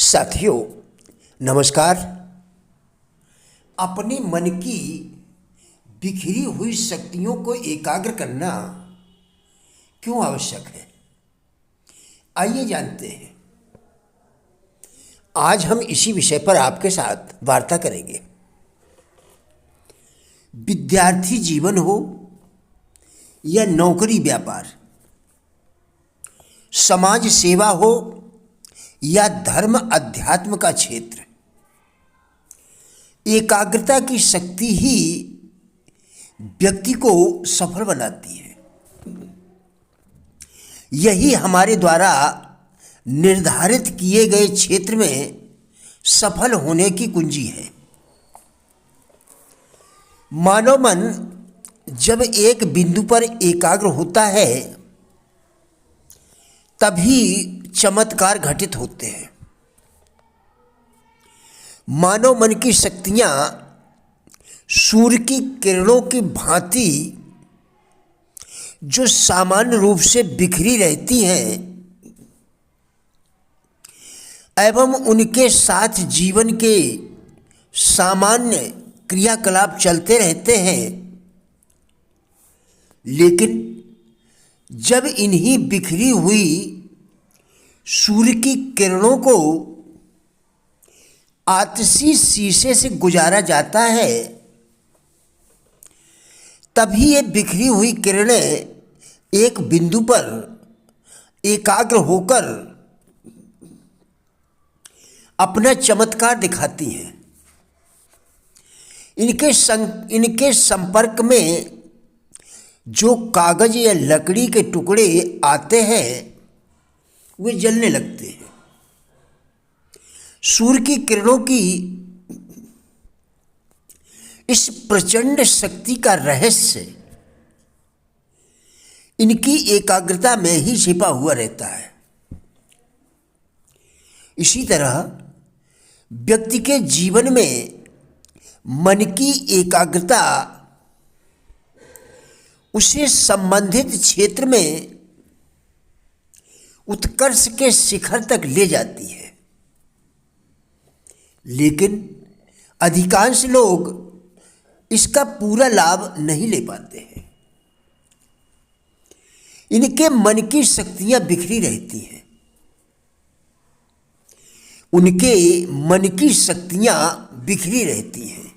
साथियों नमस्कार। अपने मन की बिखरी हुई शक्तियों को एकाग्र करना क्यों आवश्यक है, आइए जानते हैं। आज हम इसी विषय पर आपके साथ वार्ता करेंगे। विद्यार्थी जीवन हो या नौकरी व्यापार, समाज सेवा हो या धर्म अध्यात्म का क्षेत्र, एकाग्रता की शक्ति ही व्यक्ति को सफल बनाती है। यही हमारे द्वारा निर्धारित किए गए क्षेत्र में सफल होने की कुंजी है। मानव मन जब एक बिंदु पर एकाग्र होता है तभी चमत्कार घटित होते हैं। मानव मन की शक्तियां सूर्य की किरणों की भांति जो सामान्य रूप से बिखरी रहती हैं एवं उनके साथ जीवन के सामान्य क्रियाकलाप चलते रहते हैं, लेकिन जब इन्हीं बिखरी हुई सूर्य की किरणों को आतशी शीशे से गुजारा जाता है, तभी ये बिखरी हुई किरणें एक बिंदु पर एकाग्र होकर अपना चमत्कार दिखाती हैं। इनके संपर्क में जो कागज या लकड़ी के टुकड़े आते हैं वे जलने लगते हैं। सूर्य की किरणों की इस प्रचंड शक्ति का रहस्य इनकी एकाग्रता में ही छिपा हुआ रहता है। इसी तरह व्यक्ति के जीवन में मन की एकाग्रता उसे संबंधित क्षेत्र में उत्कर्ष के शिखर तक ले जाती है, लेकिन अधिकांश लोग इसका पूरा लाभ नहीं ले पाते हैं। इनके मन की शक्तियां बिखरी रहती हैं। उनके मन की शक्तियां बिखरी रहती हैं,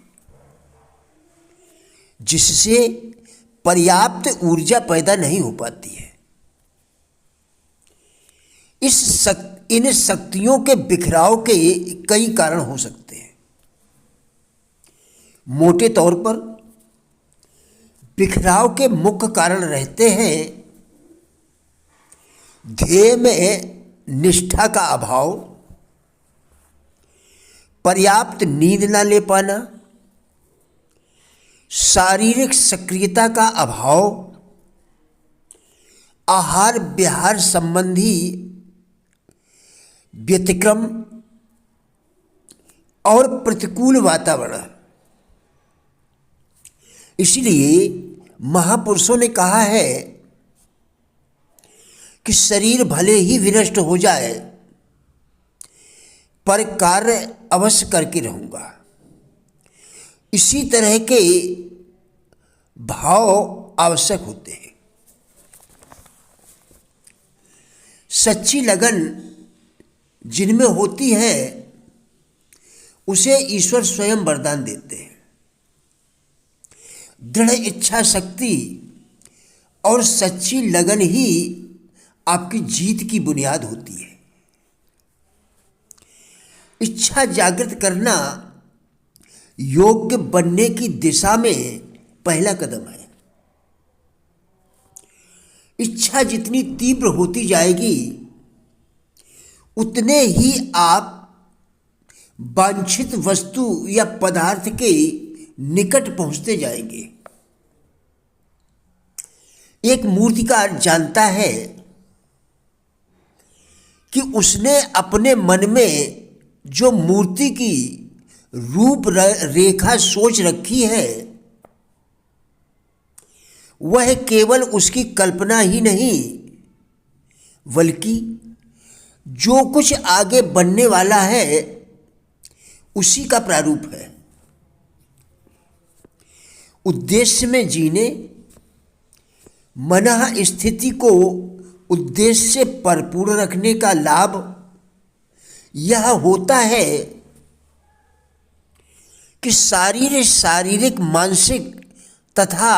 जिससे पर्याप्त ऊर्जा पैदा नहीं हो पाती है। इन शक्तियों के बिखराव के कई कारण हो सकते हैं। मोटे तौर पर बिखराव के मुख्य कारण रहते हैं ध्येय में निष्ठा का अभाव, पर्याप्त नींद न ले पाना, शारीरिक सक्रियता का अभाव, आहार विहार संबंधी व्यतिक्रम और प्रतिकूल वातावरण। इसलिए महापुरुषों ने कहा है कि शरीर भले ही विनष्ट हो जाए पर कार्य अवश्य करके रहूंगा। इसी तरह के भाव आवश्यक होते हैं। सच्ची लगन जिनमें होती है उसे ईश्वर स्वयं वरदान देते हैं। दृढ़ इच्छा शक्ति और सच्ची लगन ही आपकी जीत की बुनियाद होती है। इच्छा जागृत करना योग्य बनने की दिशा में पहला कदम है। इच्छा जितनी तीव्र होती जाएगी उतने ही आप वांछित वस्तु या पदार्थ के निकट पहुंचते जाएंगे। एक मूर्तिकार जानता है कि उसने अपने मन में जो मूर्ति की रूप रेखा सोच रखी है वह केवल उसकी कल्पना ही नहीं बल्कि जो कुछ आगे बनने वाला है उसी का प्रारूप है। उद्देश्य में जीने, मनः स्थिति को उद्देश्य से परिपूर्ण रखने का लाभ यह होता है कि शारीरिक मानसिक तथा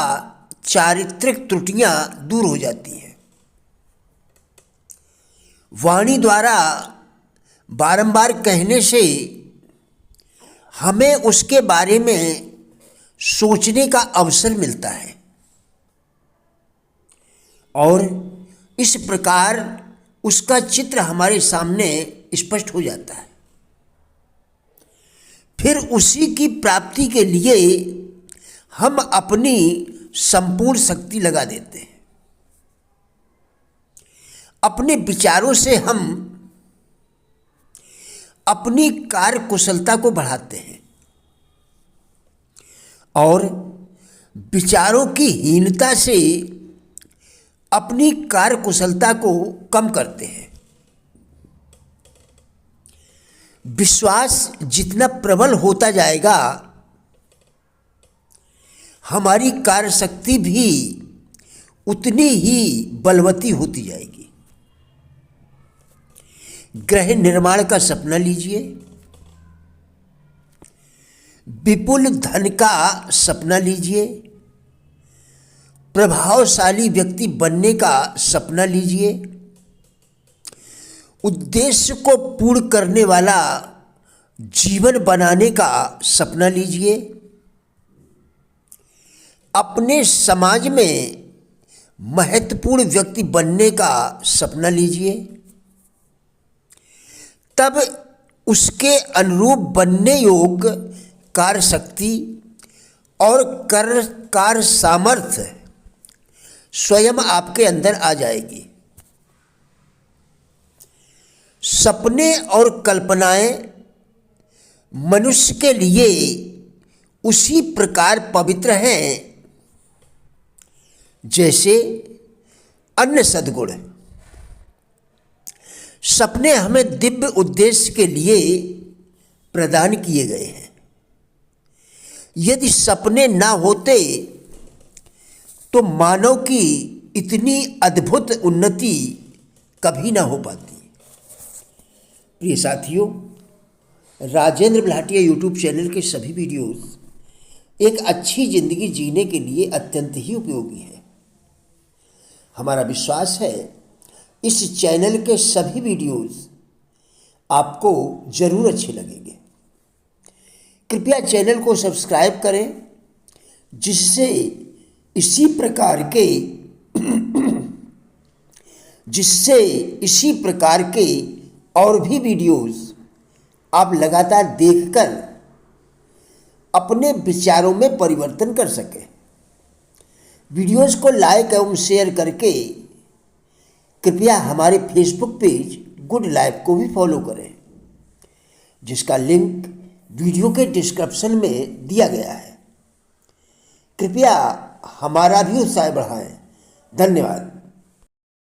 चारित्रिक त्रुटियां दूर हो जाती हैं। वाणी द्वारा बारंबार कहने से हमें उसके बारे में सोचने का अवसर मिलता है और इस प्रकार उसका चित्र हमारे सामने स्पष्ट हो जाता है। फिर उसी की प्राप्ति के लिए हम अपनी संपूर्ण शक्ति लगा देते हैं। अपने विचारों से हम अपनी कार्य कुशलता को बढ़ाते हैं और विचारों की हीनता से अपनी कार्य कुशलता को कम करते हैं। विश्वास जितना प्रबल होता जाएगा, हमारी कार्य शक्ति भी उतनी ही बलवती होती जाएगी। गृह निर्माण का सपना लीजिए, विपुल धन का सपना लीजिए, प्रभावशाली व्यक्ति बनने का सपना लीजिए, उद्देश्य को पूर्ण करने वाला जीवन बनाने का सपना लीजिए, अपने समाज में महत्वपूर्ण व्यक्ति बनने का सपना लीजिए। तब उसके अनुरूप बनने योग्य कार्य शक्ति और कार्य सामर्थ्य स्वयं आपके अंदर आ जाएगी। सपने और कल्पनाएं मनुष्य के लिए उसी प्रकार पवित्र हैं जैसे अन्य सद्गुण। सपने हमें दिव्य उद्देश्य के लिए प्रदान किए गए हैं। यदि सपने ना होते तो मानव की इतनी अद्भुत उन्नति कभी ना हो पाती। प्रिय साथियों, राजेंद्र भाटिया यूट्यूब चैनल के सभी वीडियोस एक अच्छी जिंदगी जीने के लिए अत्यंत ही उपयोगी है। हमारा विश्वास है इस चैनल के सभी वीडियोस आपको जरूर अच्छे लगेंगे। कृपया चैनल को सब्सक्राइब करें जिससे इसी प्रकार के और भी वीडियोस आप लगातार देखकर अपने विचारों में परिवर्तन कर सकें। वीडियोस को लाइक एवं शेयर करके कृपया हमारे फेसबुक पेज गुड लाइफ को भी फॉलो करें, जिसका लिंक वीडियो के डिस्क्रिप्शन में दिया गया है। कृपया हमारा भी उत्साह बढ़ाएं। धन्यवाद।